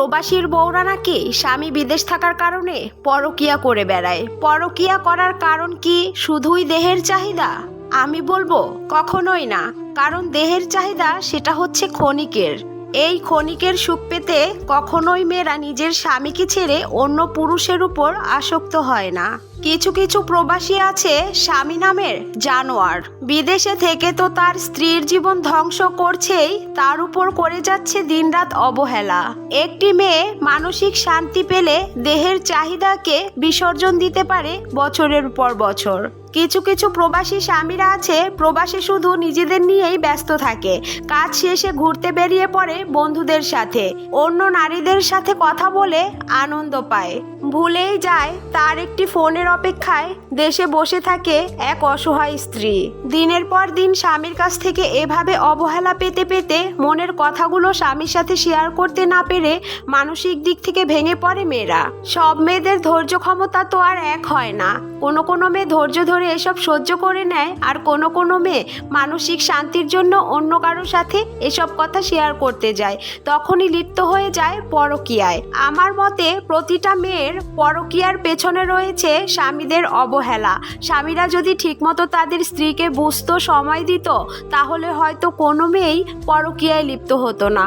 প্রবাসীর বউরা নাকি স্বামী বিদেশ থাকার কারণে পরকীয়া করে বেড়ায়। পরকীয়া করার কারণ কি শুধুই দেহের চাহিদা? আমি বলবো কখনোই না। কারণ দেহের চাহিদা সেটা হচ্ছে ক্ষণিকের। এই ক্ষণিকের সুখ পেতে কখনোই মেয়েরা নিজের স্বামীকে ছেড়ে অন্য পুরুষের উপর আসক্ত হয় না। কিছু কিছু প্রবাসী আছে স্বামী নামের জানোয়ার। বিদেশে থেকে তো তার স্ত্রীর জীবন ধ্বংস করছেই, তার উপর করে যাচ্ছে দিনরাত অবহেলা। একটি মেয়ে মানসিক শান্তি পেলে দেহের চাহিদাকে বিসর্জন দিতে পারে বছরের পর বছর। কিছু কিছু প্রবাসী স্বামীরা আছে প্রবাসে শুধু নিজেদের নিয়েই ব্যস্ত থাকে। কাজ শেষে ঘুরতে বেরিয়ে পড়ে বন্ধুদের সাথে, অন্য নারীদের সাথে কথা বলে আনন্দ পায়। ভুলেই যায় তার একটি ফোনের অপেক্ষায় দেশে বসে থাকে এক অসহায় স্ত্রী। দিনের পর দিন স্বামীর কাছ থেকে এভাবে অবহেলা পেতে পেতে মনের কথাগুলো স্বামীর সাথে শেয়ার করতে না পেরে মানসিক দিক থেকে ভেঙে পড়ে মেয়েরা। সব মেয়েদের ধৈর্য ক্ষমতা তো আর এক হয় না। কোনো কোনো মেয়ে ধৈর্য ধরে এসব সহ্য করে নেয়, আর কোনো কোনো মেয়ে মানসিক শান্তির জন্য অন্য কারোর সাথে এসব কথা শেয়ার করতে যায়, তখনই লিপ্ত হয়ে যায় পরকীয়ায়। আমার মতে প্রতিটা মেয়ের পরকীয়ার পেছনে রয়েছে স্বামীদের অবহেলা। স্বামীরা যদি ঠিকমতো তাদের স্ত্রীকে বুঝতো, সময় দিত, তাহলে হয়তো কোনো মেয়েই পরকীয়ায় লিপ্ত হতো না।